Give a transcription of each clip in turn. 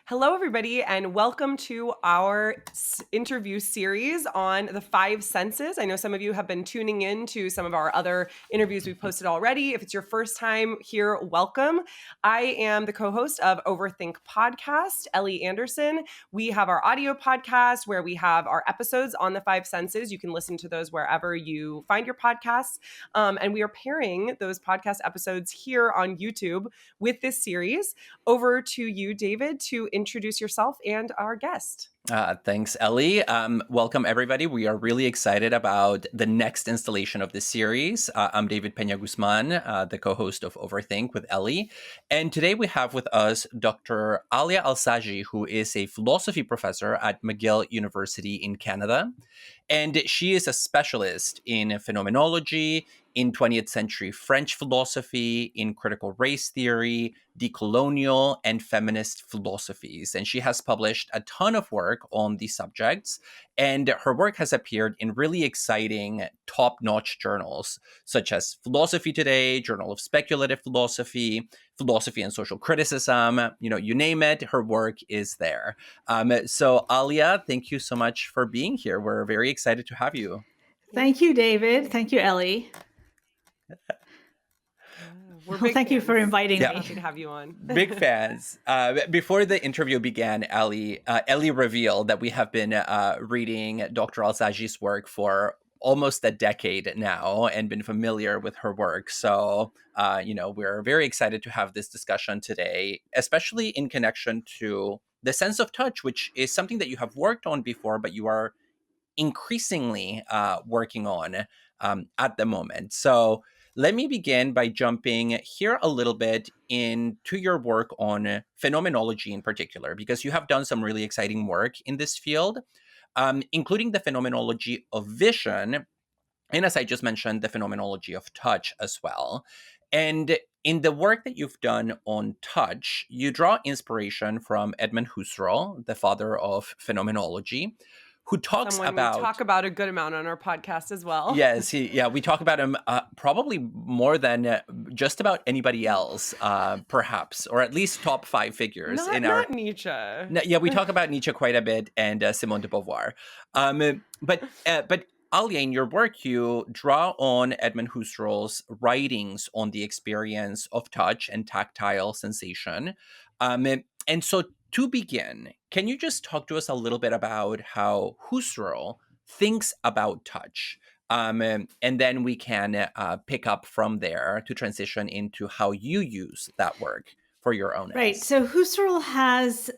Hello, everybody, and welcome to our interview series on the five senses. I know some of you have been tuning in to some of our other interviews we've posted already. If it's your first time here, welcome. I am the co-host of Overthink podcast, Ellie Anderson. We have our audio podcast where we have our episodes on the five senses. You can listen to those wherever you find your podcasts. And we are pairing those podcast episodes here on YouTube with this series. Over to you, David, to introduce yourself and our guest. Thanks, Ellie. Welcome, everybody. We are really excited about the next installation of this series. I'm David Peña-Guzmán, the co-host of Overthink with Ellie. And today we have with us Dr. Alia Al-Saji, who is a philosophy professor at McGill University in Canada. And she is a specialist in phenomenology, in 20th century French philosophy, in critical race theory, decolonial, and feminist philosophies. And she has published a ton of work on these subjects. And her work has appeared in really exciting, top-notch journals, such as Philosophy Today, Journal of Speculative Philosophy, Philosophy and Social Criticism, you name it, her work is there. So Alia, thank you so much for being here. We're very excited to have you. Thank you, David. Thank you, Ellie. Thank you for inviting me. Happy to have you on. Big fans. Before the interview began, Ellie revealed that we have been reading Dr. Al-Saji's work for almost a decade now and been familiar with her work. So, we're very excited to have this discussion today, especially in connection to the sense of touch, which is something that you have worked on before, but you are increasingly working on at the moment. So let me begin by jumping here a little bit into your work on phenomenology in particular, because you have done some really exciting work in this field, including the phenomenology of vision, and as I just mentioned, the phenomenology of touch as well. And in the work that you've done on touch, you draw inspiration from Edmund Husserl, the father of phenomenology, who talks we talk about a good amount on our podcast as well. Yes, we talk about him probably more than just about anybody else, perhaps, or at least top five figures. Not Nietzsche. Yeah, we talk about Nietzsche quite a bit and Simone de Beauvoir. But Alia, in your work, you draw on Edmund Husserl's writings on the experience of touch and tactile sensation. And so to begin, can you just talk to us a little bit about how Husserl thinks about touch? And then we can pick up from there to transition into how you use that work for your own Right. ends. So Husserl has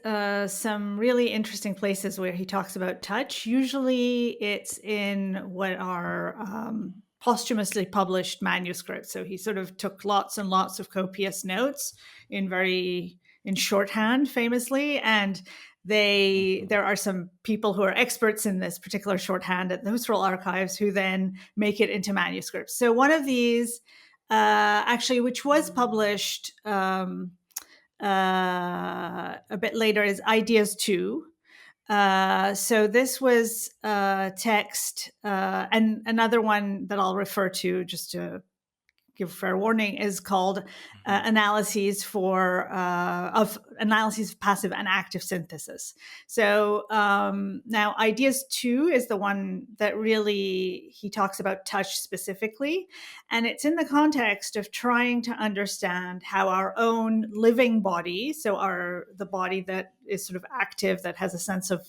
some really interesting places where he talks about touch. Usually it's in what are posthumously published manuscripts. So he sort of took lots and lots of copious notes in shorthand, famously, and there are some people who are experts in this particular shorthand at the Husserl archives who then make it into manuscripts. So one of these, actually, which was published a bit later, is Ideas 2. So this was text, and another one that I'll refer to just to give fair warning is called analyses of passive and active synthesis. So now Ideas 2 is the one that really he talks about touch specifically, and it's in the context of trying to understand how our own living body, so the body that is sort of active, that has a sense of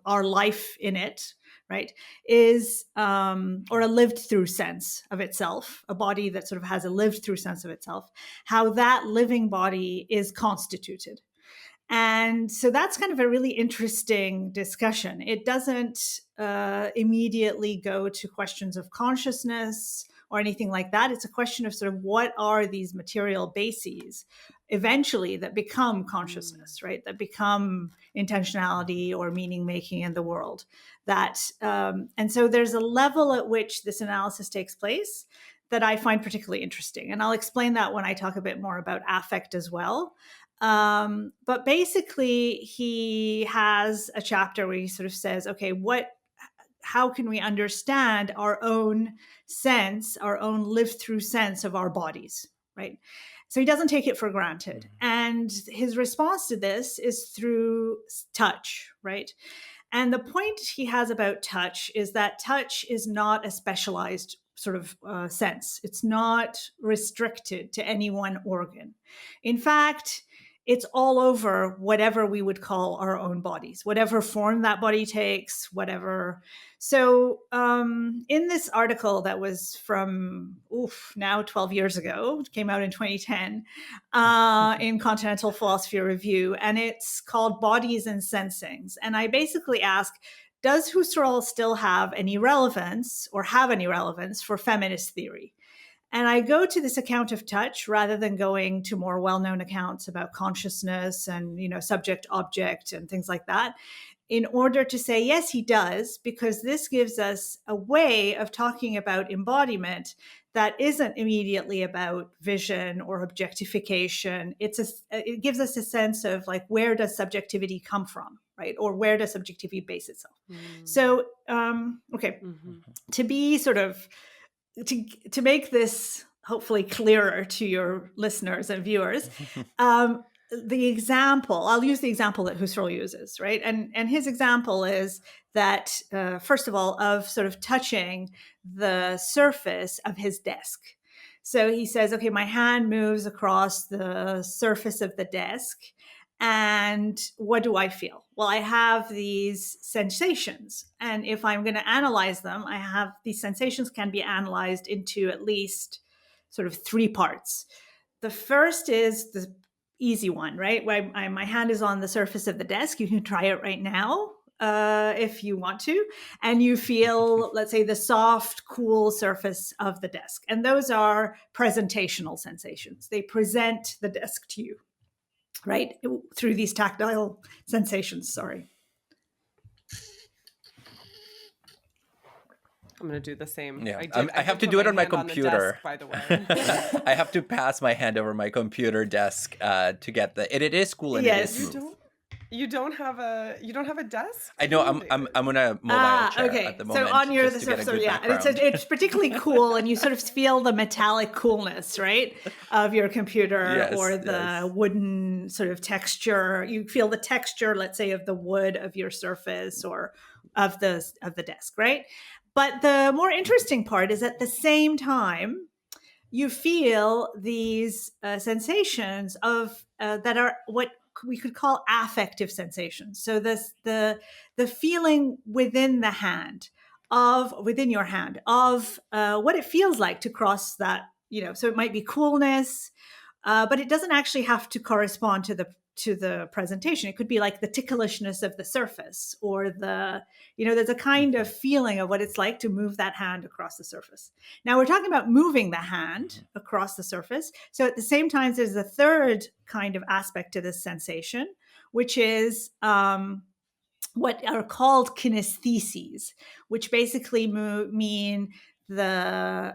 our life in it, right, is or a lived through sense of itself, a body that sort of has a lived through sense of itself, how that living body is constituted. And so that's kind of a really interesting discussion. It doesn't immediately go to questions of consciousness or anything like that. It's a question of sort of what are these material bases eventually that become consciousness, right? That become intentionality or meaning making in the world. And so there's a level at which this analysis takes place that I find particularly interesting. And I'll explain that when I talk a bit more about affect as well. But basically, he has a chapter where he sort of says, okay, how can we understand our own sense, our own lived through sense of our bodies, right? So he doesn't take it for granted. And his response to this is through touch, right? And the point he has about touch is that touch is not a specialized sort of sense. It's not restricted to any one organ. In fact, it's all over whatever we would call our own bodies, whatever form that body takes, whatever. So in this article that was from, now 12 years ago, it came out in 2010 in Continental Philosophy Review, and it's called Bodies and Sensings. And I basically ask, does Husserl still have any relevance or have any relevance for feminist theory? And I go to this account of touch rather than going to more well-known accounts about consciousness and, subject object and things like that, in order to say, yes, he does, because this gives us a way of talking about embodiment that isn't immediately about vision or objectification. It gives us a sense of like, where does subjectivity come from, right? Or where does subjectivity base itself? So, to be sort of, to make this hopefully clearer to your listeners and viewers, the example, I'll use the example that Husserl uses, right? And his example is that, first of all, of sort of touching the surface of his desk. So he says, okay, my hand moves across the surface of the desk. And what do I feel? Well, I have these sensations. And if I'm going to analyze them, these sensations can be analyzed into at least sort of three parts. The first is the easy one, right? Where my hand is on the surface of the desk. You can try it right now if you want to. And you feel, let's say, the soft, cool surface of the desk. And those are presentational sensations. They present the desk to you, right? Through these tactile sensations, sorry. I'm going to do the same. Yeah, I have to do it on my computer. Desk, by the way. I have to pass my hand over my computer desk to get it is cool and it is smooth. You don't have a desk? I know. I'm on a mobile chair at the moment. So on the surface, and it's particularly cool, and you sort of feel the metallic coolness, right, of your computer, or the wooden sort of texture. You feel the texture, let's say, of the wood of your surface or of the desk, right? But the more interesting part is at the same time, you feel these sensations of that are what we could call affective sensations. So the feeling within your hand of what it feels like to cross that, so it might be coolness, but it doesn't actually have to correspond to the presentation. It could be like the ticklishness of the surface, or there's a kind of feeling of what it's like to move that hand across the surface. Now we're talking about moving the hand across the surface. So at the same time, there's a third kind of aspect to this sensation, which is what are called kinestheses, which basically mean the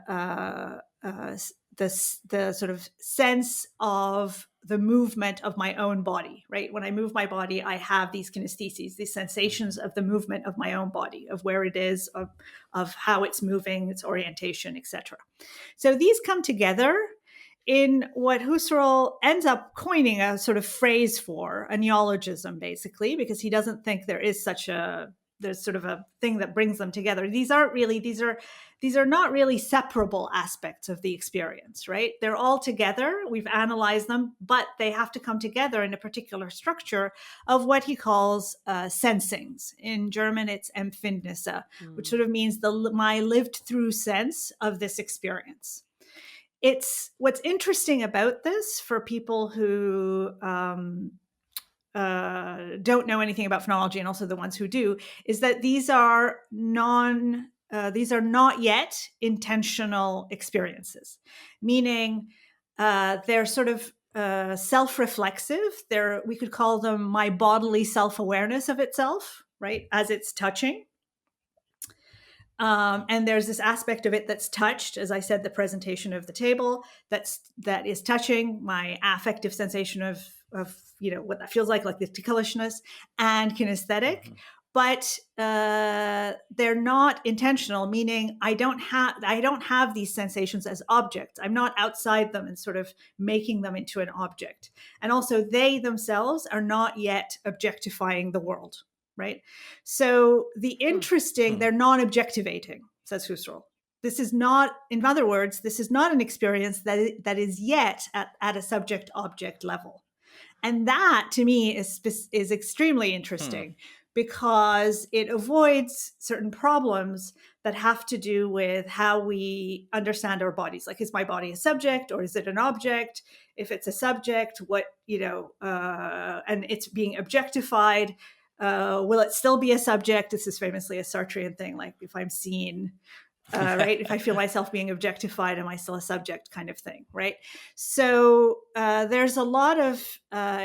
sort of sense of the movement of my own body, right? When I move my body, I have these kinestheses, these sensations of the movement of my own body, of where it is, of how it's moving, its orientation, etc. So these come together in what Husserl ends up coining a sort of phrase for, a neologism, basically, because he doesn't think there's sort of a thing that brings them together. These are not really separable aspects of the experience, right? They're all together. We've analyzed them, but they have to come together in a particular structure of what he calls sensings. In German, it's Empfindnisse, which sort of means my lived through sense of this experience. It's what's interesting about this for people who don't know anything about phenomenology, and also the ones who do, is that these are not yet intentional experiences, meaning they're sort of self-reflexive. We could call them my bodily self-awareness of itself, right, as it's touching. And there's this aspect of it that's touched, as I said, the presentation of the table, that is touching my affective sensation of what that feels like the ticklishness, and kinesthetic, but they're not intentional, meaning I don't have these sensations as objects. I'm not outside them and sort of making them into an object. And also they themselves are not yet objectifying the world, right? So the interesting, they're non-objectivating, says Husserl. This is not, in other words, this is not an experience that is yet at a subject-object level. And that, to me, is extremely interesting because it avoids certain problems that have to do with how we understand our bodies. Like, is my body a subject or is it an object? If it's a subject, what, and it's being objectified, will it still be a subject? This is famously a Sartrean thing, like if I'm seen, right? If I feel myself being objectified, am I still a subject kind of thing, right? So there's a lot of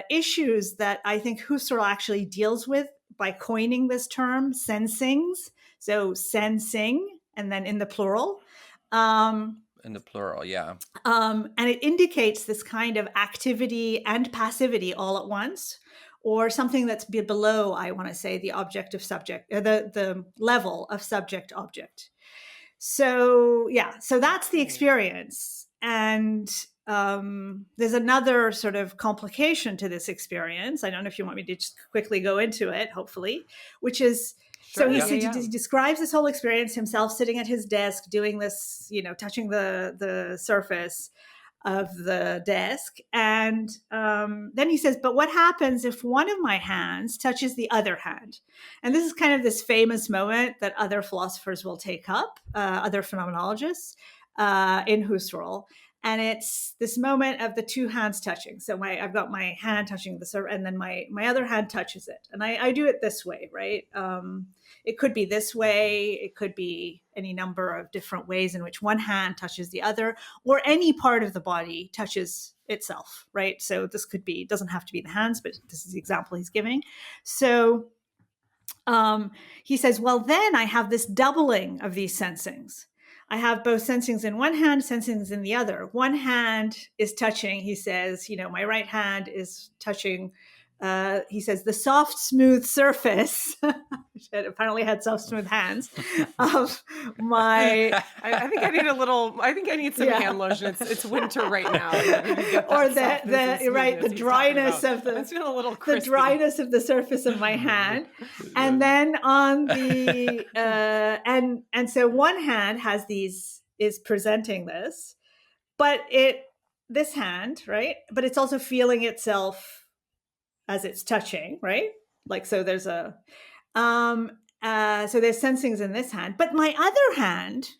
issues that I think Husserl actually deals with by coining this term, sensings. So sensing, and then in the plural. In the plural, yeah. And it indicates this kind of activity and passivity all at once, or something that's below, I want to say, the object of subject, the level of subject object. So that's the experience. And there's another sort of complication to this experience. I don't know if you want me to just quickly go into it, hopefully, which is, Sure, he describes this whole experience, himself sitting at his desk, doing this, touching the surface of the desk. And then he says, but what happens if one of my hands touches the other hand? And this is kind of this famous moment that other philosophers will take up, other phenomenologists in Husserl. And it's this moment of the two hands touching. So I've got my hand touching the surface, and then my other hand touches it. And I do it this way, right? It could be this way. It could be any number of different ways in which one hand touches the other, or any part of the body touches itself, right? So this could be, doesn't have to be the hands, but this is the example he's giving. So he says, well, then I have this doubling of these sensings. I have both sensings in one hand, sensings in the other. One hand is touching, he says, my right hand is touching, he says, the soft, smooth surface, which apparently had soft, smooth hands, of my... I think I need some hand lotion. It's winter right now. Or the dryness of the... It's been a little crispy. The dryness of the surface of my hand. And then on the... and so one hand has is presenting this, but this hand, right? But it's also feeling itself as it's touching, right? Like, so there's so there's sensings in this hand, but my other hand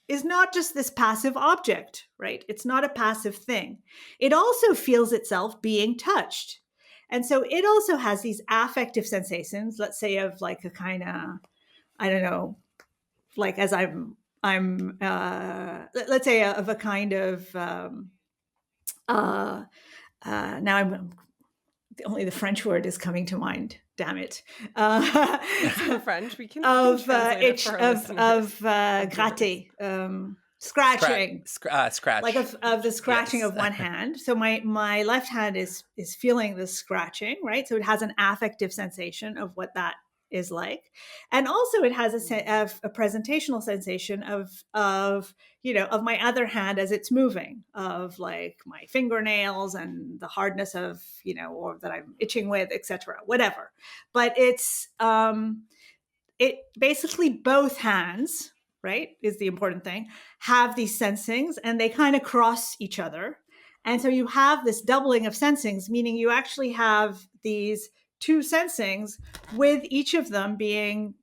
is not just this passive object, right? It's not a passive thing. It also feels itself being touched. And so it also has these affective sensations, let's say of like a kind of, I don't know, like as I'm let's say of a kind of, now I'm, only the French word is coming to mind. Damn it! French, we can gratter, scratching, scratch, like of the scratching of one hand. So my left hand is feeling the scratching, right? So it has an affective sensation of what that is like, and also it has a presentational sensation of my other hand as it's moving, of like my fingernails and the hardness of or that I'm itching with, etc., whatever. But it's it basically both hands, right, is the important thing, have these sensings, and they kind of cross each other, and so you have this doubling of sensings, meaning you actually have these two sensings, with each of them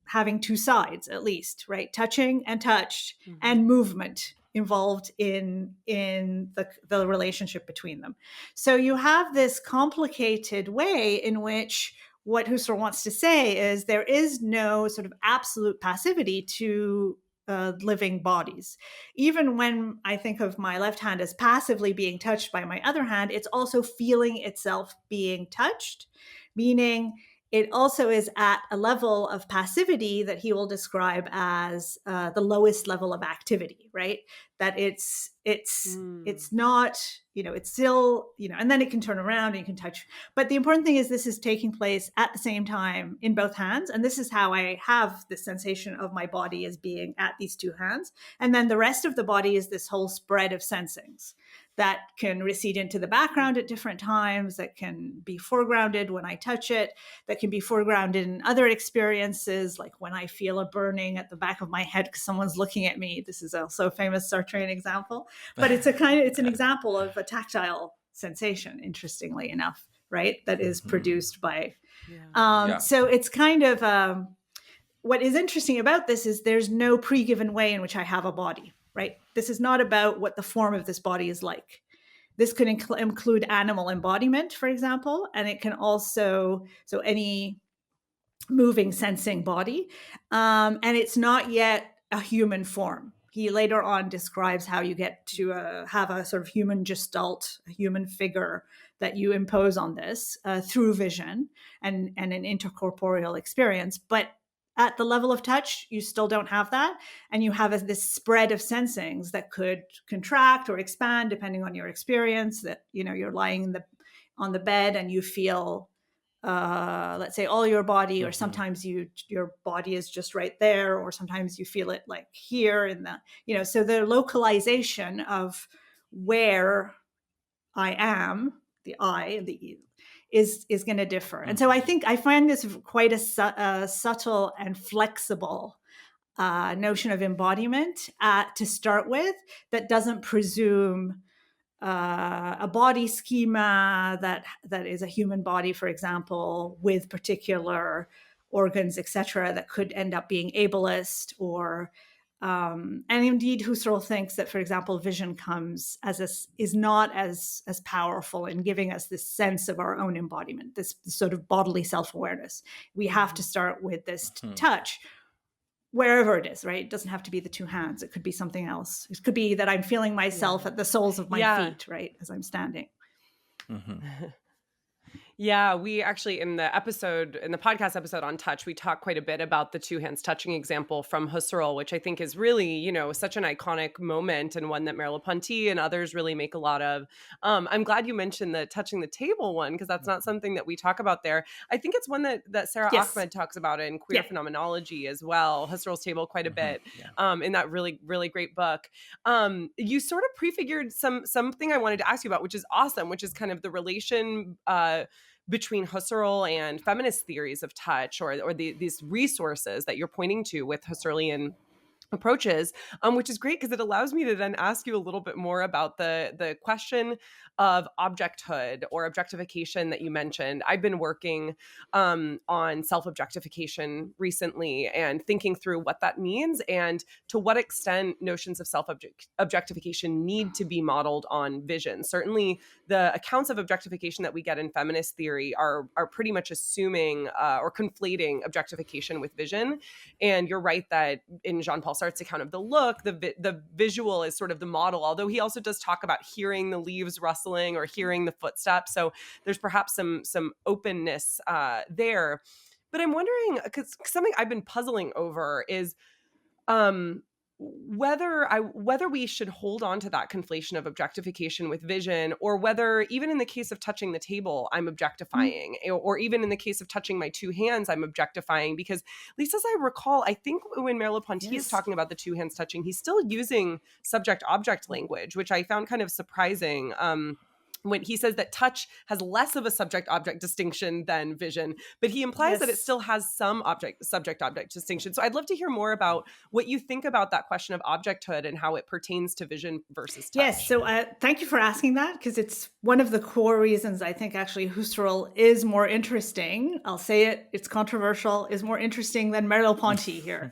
having two sides at least, right? Touching and touched, and movement involved in the relationship between them. So you have this complicated way in which what Husserl wants to say is there is no sort of absolute passivity to living bodies. Even when I think of my left hand as passively being touched by my other hand, it's also feeling itself being touched, meaning it also is at a level of passivity that he will describe as the lowest level of activity, right? That it's not, it's still, and then it can turn around and you can touch. But the important thing is this is taking place at the same time in both hands. And this is how I have the sensation of my body as being at these two hands. And then the rest of the body is this whole spread of sensings that can recede into the background at different times, that can be foregrounded when I touch it, that can be foregrounded in other experiences, like when I feel a burning at the back of my head because someone's looking at me. This is also a famous Sartrean example, but it's an example of a tactile sensation, interestingly enough, right? That is produced by, so it's kind of, what is interesting about this is there's no pre-given way in which I have a body, right? This is not about what the form of this body is like. This could include animal embodiment, for example, and it can also, so any moving, sensing body. And it's not yet a human form. He later on describes how you get to have a sort of human gestalt, a human figure that you impose on this through vision and an intercorporeal experience. But at the level of touch, you still don't have that. And you have this spread of sensings that could contract or expand depending on your experience, that, you're lying on the bed and you feel, let's say, all your body, or sometimes your body is just right there, or sometimes you feel it like here in the, so the localization of where I am, the I, is going to differ. And so I find this quite a subtle and flexible notion of embodiment to start with, that doesn't presume a body schema that is a human body, for example, with particular organs, etc., that could end up being ableist, or and indeed Husserl thinks that, for example, vision is not as powerful in giving us this sense of our own embodiment, this sort of bodily self-awareness. We have to start with this touch, wherever it is, right? It doesn't have to be the two hands. It could be something else. It could be that I'm feeling myself at the soles of my feet, right, as I'm standing. Yeah, we actually, in the podcast episode on touch, we talk quite a bit about the two hands touching example from Husserl, which I think is really, such an iconic moment, and one that Merleau-Ponty and others really make a lot of. I'm glad you mentioned the touching the table one, because that's not something that we talk about there. I think it's one that Sarah Ahmed talks about in Queer Phenomenology as well, Husserl's table, quite a bit, in that really, really great book. You sort of prefigured something I wanted to ask you about, which is awesome, which is kind of the relation between Husserl and feminist theories of touch, or these resources that you're pointing to with Husserlian approaches, which is great because it allows me to then ask you a little bit more about the question of objecthood or objectification that you mentioned. I've been working on self-objectification recently and thinking through what that means, and to what extent notions of self-objectification need to be modeled on vision. Certainly the accounts of objectification that we get in feminist theory are pretty much assuming or conflating objectification with vision. And you're right that in Jean-Paul Sartre's account of the look, the visual is sort of the model, although he also does talk about hearing the leaves rustling or hearing the footsteps. So there's perhaps some openness there. But I'm wondering, because something I've been puzzling over is whether we should hold on to that conflation of objectification with vision, or whether, even in the case of touching the table, I'm objectifying, or even in the case of touching my two hands, I'm objectifying. Because, at least as I recall, I think when Merleau-Ponty is talking about the two hands touching, he's still using subject-object language, which I found kind of surprising. When he says that touch has less of a subject-object distinction than vision, but he implies that it still has some subject-object distinction. So I'd love to hear more about what you think about that question of objecthood and how it pertains to vision versus touch. Yes, so thank you for asking that, because it's one of the core reasons I think actually Husserl is more interesting. I'll say it, it's controversial, is more interesting than Merleau-Ponty here.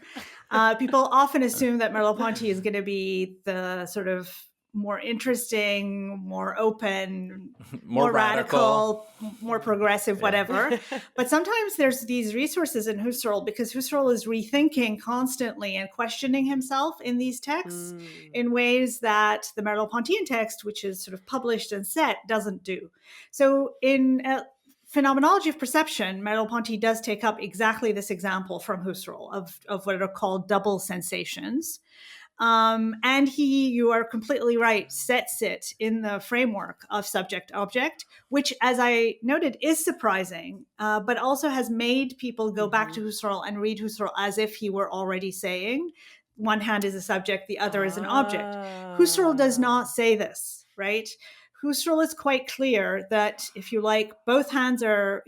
People often assume that Merleau-Ponty is going to be the sort of more interesting, more open, more radical, more progressive, whatever. But sometimes there's these resources in Husserl, because Husserl is rethinking constantly and questioning himself in these texts in ways that the Merleau-Pontian text, which is sort of published and set, doesn't do. So in phenomenology of perception, Merleau-Ponty does take up exactly this example from Husserl of what are called double sensations. And he, you are completely right, sets it in the framework of subject-object, which, as I noted, is surprising, but also has made people go back to Husserl and read Husserl as if he were already saying, one hand is a subject, the other is an object. Husserl does not say this, right? Husserl is quite clear that, if you like, both hands are,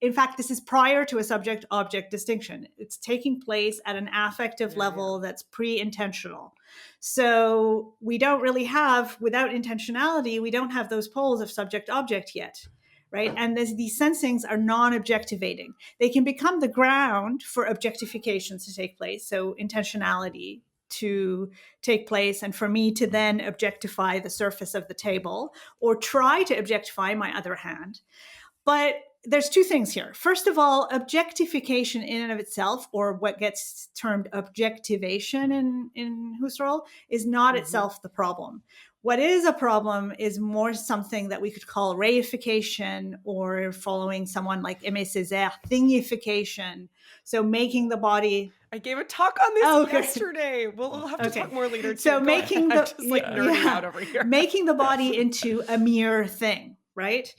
in fact, this is prior to a subject-object distinction. It's taking place at an affective level that's pre-intentional. So we don't really have, without intentionality, we don't have those poles of subject-object yet, right? And these sensings are non-objectivating. They can become the ground for objectifications to take place, so intentionality to take place, and for me to then objectify the surface of the table or try to objectify my other hand. But there's two things here. First of all, objectification in and of itself, or what gets termed objectivation in Husserl, is not itself the problem. What is a problem is more something that we could call reification, or, following someone like Aimé Césaire, thingification. So making the body... I gave a talk on this yesterday. We'll have to talk more later too. So making the... I'm just like nerding out over here. Making the body into a mere thing, right?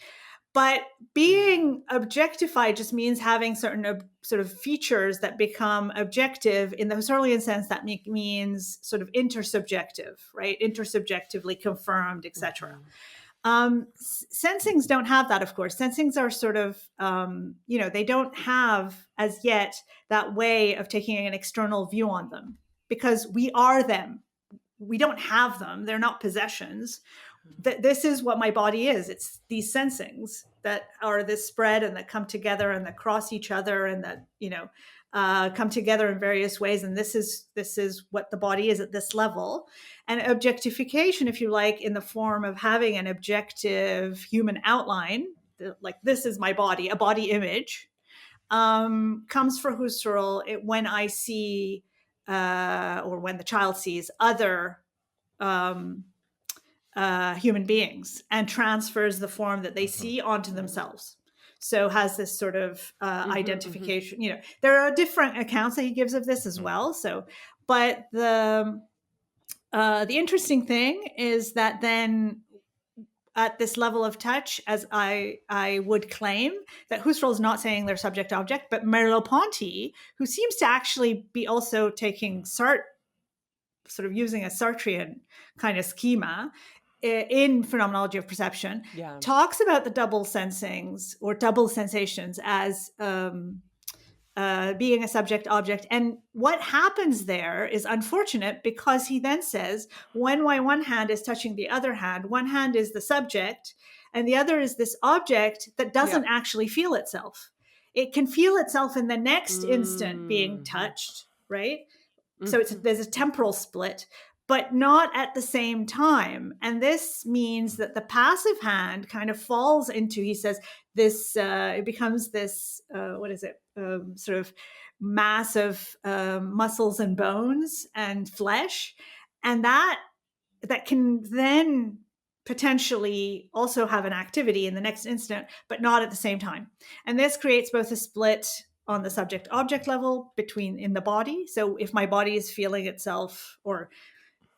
But being objectified just means having certain sort of features that become objective. In the Husserlian sense, that means sort of intersubjective, right? Intersubjectively confirmed, etc. Sensings don't have that, of course. Sensings are sort of, they don't have as yet that way of taking an external view on them, because we are them. We don't have them. They're not possessions. This is what my body is. It's these sensings that are this spread and that come together and that cross each other and that, come together in various ways. And this is what the body is at this level. And objectification, if you like, in the form of having an objective human outline, like this is my body, a body image, comes for Husserl when I see, or when the child sees other human beings and transfers the form that they see onto themselves. So has this sort of identification. There are different accounts that he gives of this as well. So, but the interesting thing is that then at this level of touch, as I would claim, that Husserl is not saying they're subject-object, but Merleau-Ponty, who seems to actually be also taking sort of using a Sartrean kind of schema in phenomenology of perception, talks about the double sensings or double sensations as being a subject-object. And what happens there is unfortunate, because he then says, when my one hand is touching the other hand, one hand is the subject and the other is this object that doesn't actually feel itself. It can feel itself in the next instant being touched, right? So there's a temporal split, but not at the same time. And this means that the passive hand kind of falls into, he says, this, it becomes this, sort of mass of muscles and bones and flesh. And that can then potentially also have an activity in the next instant, but not at the same time. And this creates both a split on the subject-object level in the body. So if my body is feeling itself, or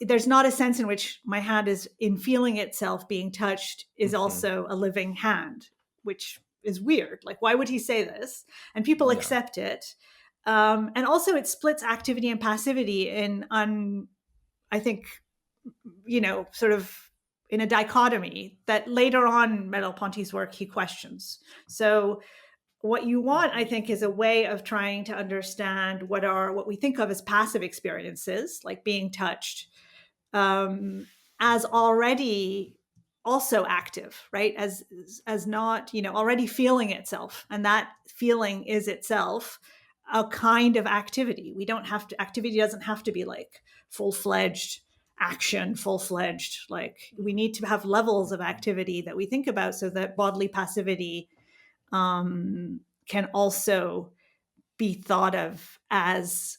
there's not a sense in which my hand is in feeling itself being touched is also a living hand, which is weird. Like, why would he say this? And people accept it. And also it splits activity and passivity I think, sort of in a dichotomy that later on Merleau-Ponty's work he questions. So what you want, I think, is a way of trying to understand what we think of as passive experiences, like being touched, as already also active, right? As not, already feeling itself. And that feeling is itself a kind of activity. Activity doesn't have to be like full-fledged action, full-fledged, like we need to have levels of activity that we think about so that bodily passivity can also be thought of as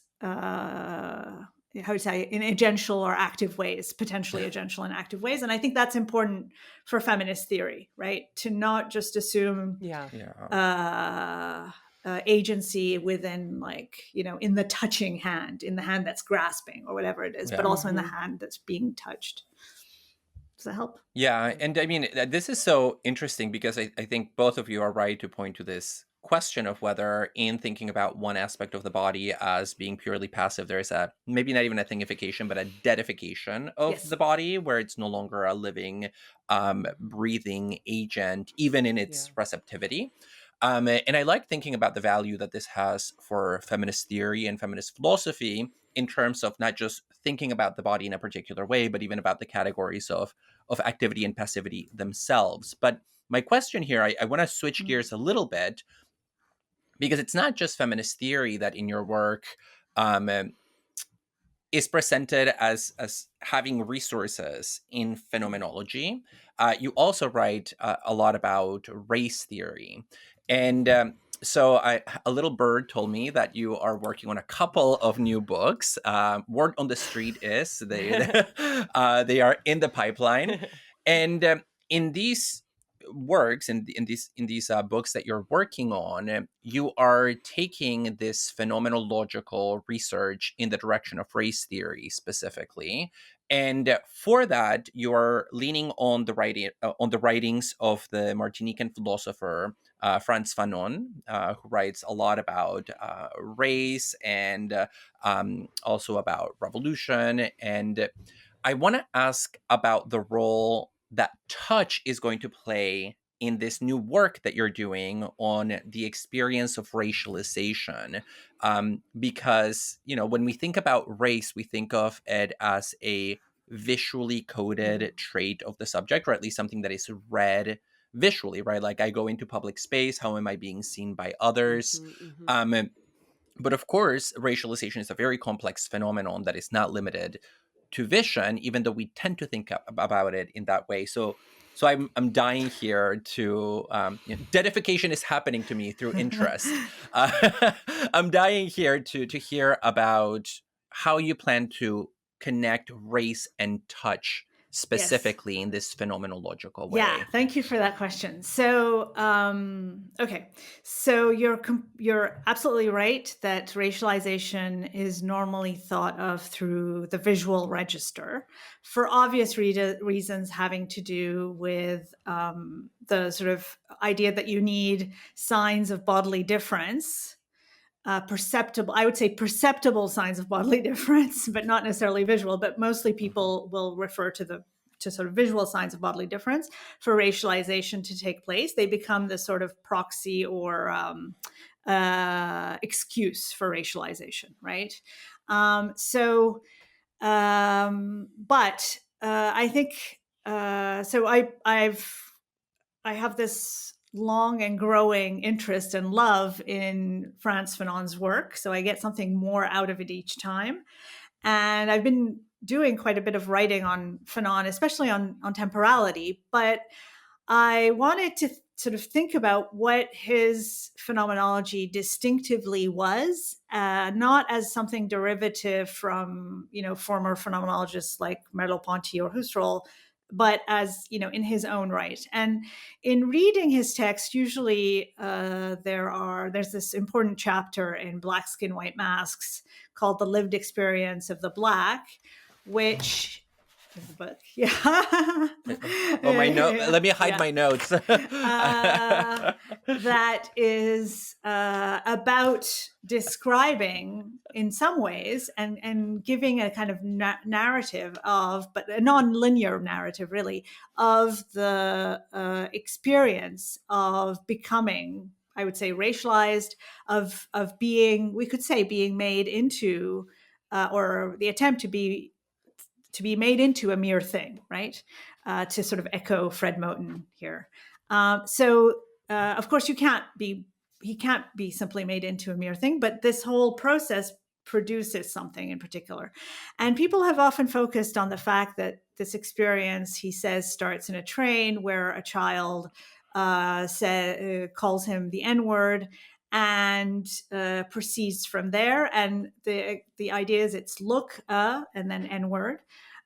how to say, in agential or active ways, potentially agential and active ways. And I think that's important for feminist theory, right? To not just assume agency within, like, in the touching hand, in the hand that's grasping or whatever it is, but also in the hand that's being touched. Does that help? Yeah. And I mean, this is so interesting because I think both of you are right to point to this question of whether, in thinking about one aspect of the body as being purely passive, there's a maybe not even a thingification, but a deadification of the body, where it's no longer a living, breathing agent, even in its receptivity. And I like thinking about the value that this has for feminist theory and feminist philosophy in terms of not just thinking about the body in a particular way, but even about the categories of activity and passivity themselves. But my question here, I want to switch gears a little bit, because it's not just feminist theory that in your work is presented as having resources in phenomenology. You also write a lot about race theory. And so a little bird told me that you are working on a couple of new books. Word on the street is they are in the pipeline. And in these works, in these books that you're working on, you are taking this phenomenological research in the direction of race theory specifically. And for that, you're leaning on the writings of the Martinican philosopher Frantz Fanon, who writes a lot about race and also about revolution. And I want to ask about the role that touch is going to play in this new work that you're doing on the experience of racialization. Because, when we think about race, we think of it as a visually coded trait of the subject, or at least something that is read visually, right? Like, I go into public space, how am I being seen by others? But of course, racialization is a very complex phenomenon that is not limited to vision, even though we tend to think about it in that way. So I'm dying here to deadification is happening to me through interest. I'm dying here to hear about how you plan to connect race and touch specifically in this phenomenological way. Yeah, thank you for that question. So, okay, so you're absolutely right that racialization is normally thought of through the visual register, for obvious reasons having to do with the sort of idea that you need signs of bodily difference. I would say perceptible signs of bodily difference, but not necessarily visual. But mostly people will refer to sort of visual signs of bodily difference for racialization to take place. They become the sort of proxy or excuse for racialization, right? But I think so. I have this long and growing interest and love in Frantz Fanon's work, so I get something more out of it each time. And I've been doing quite a bit of writing on Fanon, especially on temporality, but I wanted to sort of think about what his phenomenology distinctively was, not as something derivative from, former phenomenologists like Merleau-Ponty or Husserl, but as, in his own right. And in reading his text, usually there's this important chapter in Black Skin, White Masks called The Lived Experience of the Black, which is the book. Yeah. My note. Let me hide my notes. That is about describing, in some ways, and giving a kind of narrative but a non-linear narrative, really, of the experience of becoming, I would say, racialized, of being, we could say, being made into, or the attempt to be made into a mere thing, right? To sort of echo Fred Moten here. Of course, he can't be simply made into a mere thing, but this whole process produces something in particular. And people have often focused on the fact that this experience, he says, starts in a train where a child calls him the N-word, and proceeds from there. And the idea is it's look, and then N-word.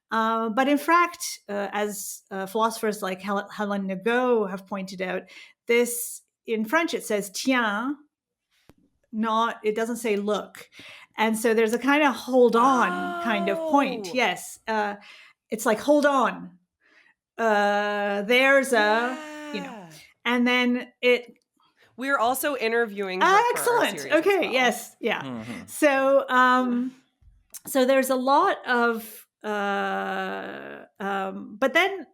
But in fact, as philosophers like Helen Nagot have pointed out, this in French it says tiens, it doesn't say look. And so there's a kind of hold on kind of point. Yes. It's like hold on. There's and then it. We're also interviewing her excellent. For our okay. well. Yes. Yeah. Mm-hmm. So there's a lot of, but then,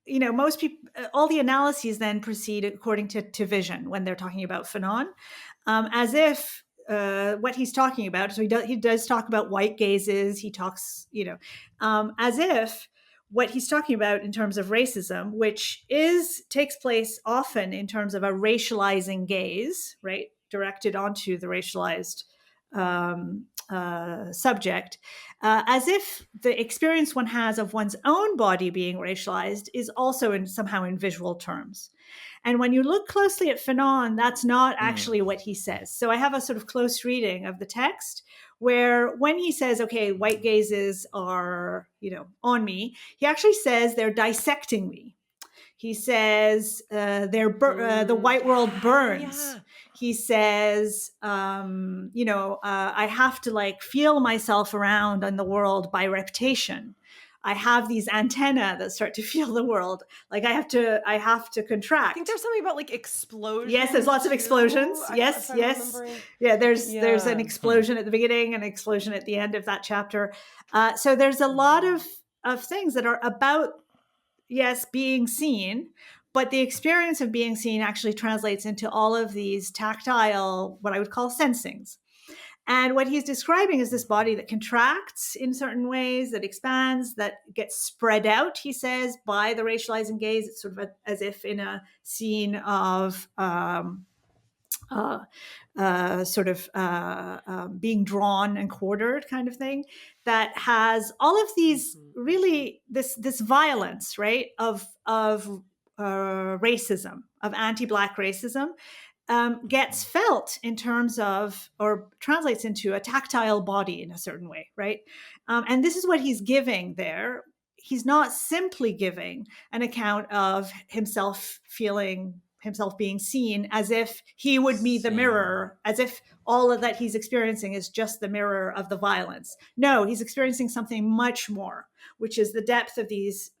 most people, all the analyses then proceed according to vision when they're talking about Fanon, as if what he's talking about. So he does talk about white gazes. He talks, as if what he's talking about in terms of racism, which takes place often in terms of a racializing gaze, right, directed onto the racialized subject, as if the experience one has of one's own body being racialized is also somehow in visual terms. And when you look closely at Fanon, that's not actually what he says. So I have a sort of close reading of the text where when he says, okay, white gazes are, on me, he actually says they're dissecting me. He says the white world burns. Yeah. He says, I have to feel myself around in the world by reptation. I have these antennae that start to feel the world. I have to contract. I think there's something about explosions. Yes, there's lots of explosions. Yes. Yeah, there's an explosion at the beginning, an explosion at the end of that chapter. So there's a lot of things that are about, yes, being seen, but the experience of being seen actually translates into all of these tactile, what I would call sensings. And what he's describing is this body that contracts in certain ways, that expands, that gets spread out, he says, by the racializing gaze. It's sort of as if in a scene of being drawn and quartered kind of thing, that has all of these really this violence, right, of racism, of anti-Black racism, gets felt in terms of, or translates into a tactile body in a certain way, right? And this is what he's giving there. He's not simply giving an account of himself being seen as if he would be the mirror, as if all of that he's experiencing is just the mirror of the violence. No, he's experiencing something much more, which is the depth of these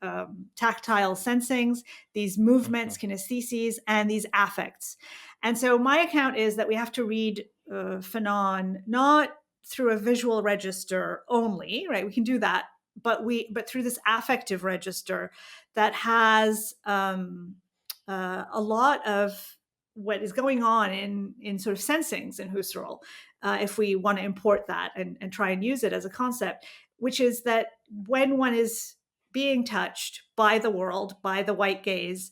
tactile sensings, these movements, kinestheses, and these affects. And so my account is that we have to read Fanon not through a visual register only, right? We can do that, but through this affective register that has a lot of what is going on in sort of sensings in Husserl, if we want to import that and try and use it as a concept, which is that when one is being touched by the world, by the white gaze,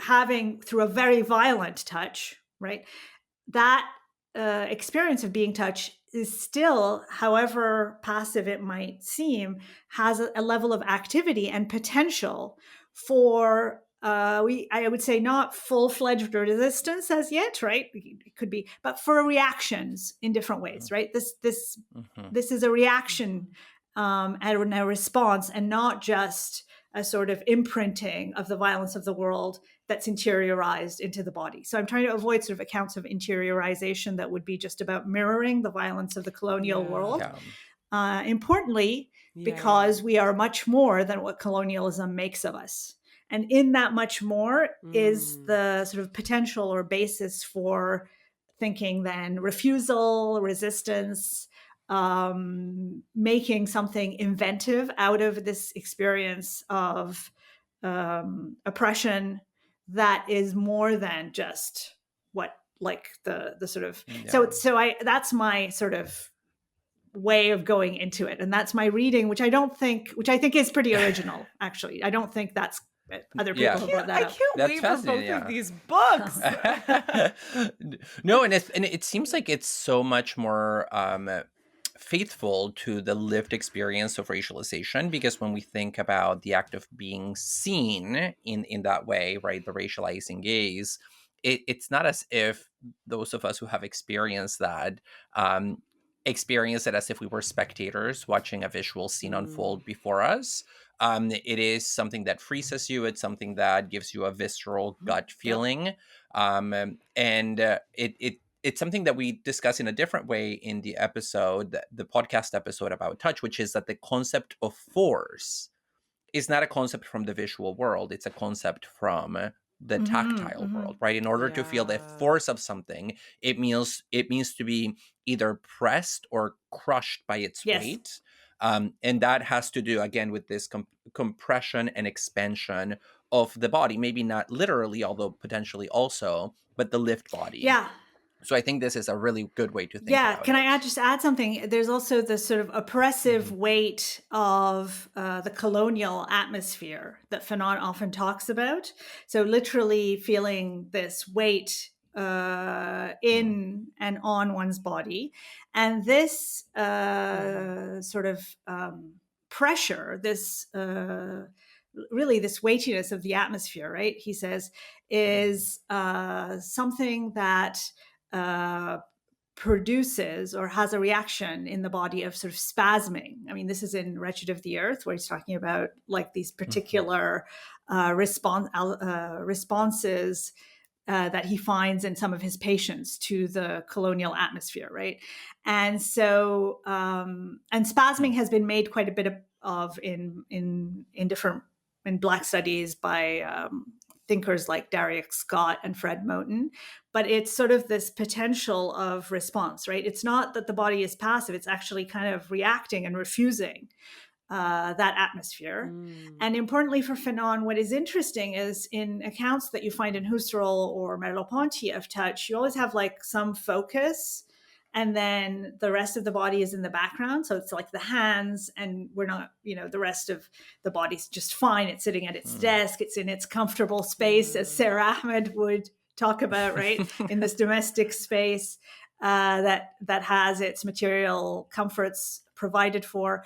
having through a very violent touch, right, that experience of being touched is still, however passive it might seem, has a level of activity and potential for I would say not full-fledged resistance as yet, right? It could be, but for reactions in different ways, right? This is a reaction and a response, and not just a sort of imprinting of the violence of the world that's interiorized into the body. So I'm trying to avoid sort of accounts of interiorization that would be just about mirroring the violence of the colonial world. Yeah. Importantly, because we are much more than what colonialism makes of us. And in that much more is the sort of potential or basis for thinking then refusal, resistance, making something inventive out of this experience of oppression that is more than just what, like the sort of, that's my sort of way of going into it. And that's my reading, which I think is pretty original, actually. I don't think that's other people have brought that up. I can't wait for both of these books. No, and it seems like it's so much more faithful to the lived experience of racialization, because when we think about the act of being seen in that way, right, the racializing gaze, it's not as if those of us who have experienced that experience it as if we were spectators watching a visual scene unfold before us. It is something that freezes you. It's something that gives you a visceral gut feeling. It's something that we discuss in a different way in the episode, the podcast episode about touch, which is that the concept of force is not a concept from the visual world. It's a concept from the tactile world, right? In order to feel the force of something, it means to be either pressed or crushed by its weight. And that has to do, again, with this compression and expansion of the body. Maybe not literally, although potentially also, but the lift body. Yeah. So I think this is a really good way to think about it. Can I just add something? There's also the sort of oppressive weight of the colonial atmosphere that Fanon often talks about. So literally feeling this weight in and on one's body. And this sort of pressure, this really this weightiness of the atmosphere, right? He says, is something that produces or has a reaction in the body of sort of spasming. I mean, this is in Wretched of the Earth, where he's talking about like these particular responses that he finds in some of his patients to the colonial atmosphere, right? And so, and spasming has been made quite a bit of in Black studies by thinkers like Darius Scott and Fred Moten, but it's sort of this potential of response, right? It's not that the body is passive, it's actually kind of reacting and refusing that atmosphere. And importantly for Fanon, what is interesting is in accounts that you find in Husserl or Merleau-Ponty of touch, you always have like some focus, and then the rest of the body is in the background. So it's like the hands, and we're not, the rest of the body's just fine. It's sitting at its desk. It's in its comfortable space, as Sarah Ahmed would talk about, right? In this domestic space that has its material comforts provided for.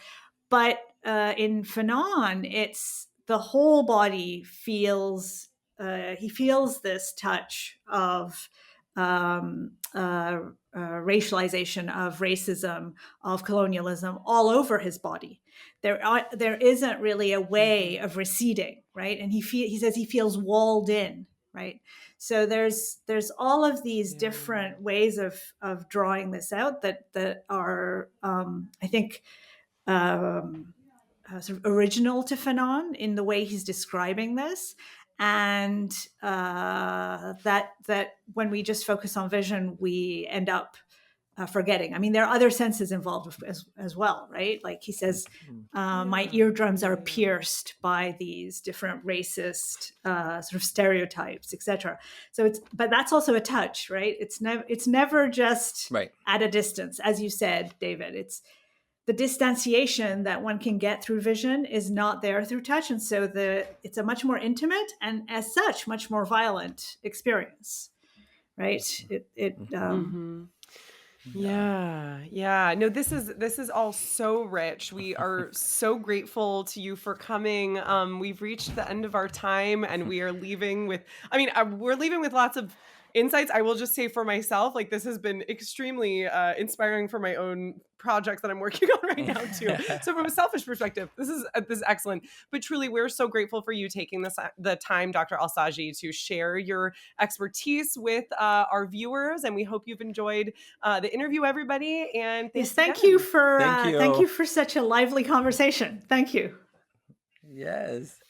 But in Fanon, it's the whole body feels, he feels this touch of racialization, of racism, of colonialism all over his body. There isn't really a way of receding, right? And he says he feels walled in, right? So there's all of these different ways of drawing this out that are, I think, sort of original to Fanon in the way he's describing this. And that when we just focus on vision, we end up forgetting. I mean, there are other senses involved as well, right? Like he says, my eardrums are pierced by these different racist sort of stereotypes, etc. So but that's also a touch, right? It's never just at a distance, as you said, David. It's the distanciation that one can get through vision is not there through touch. And so it's a much more intimate and as such, much more violent experience, right? Yeah. No, this is all so rich. We are so grateful to you for coming. We've reached the end of our time, and we are leaving with, we're leaving with lots of insights. I will just say for myself, like this has been extremely inspiring for my own projects that I'm working on right now too. So from a selfish perspective, this is excellent. But truly, we're so grateful for you taking the time, Dr. Al-Saji, to share your expertise with our viewers. And we hope you've enjoyed the interview, everybody. And thank you for such a lively conversation. Thank you. Yes.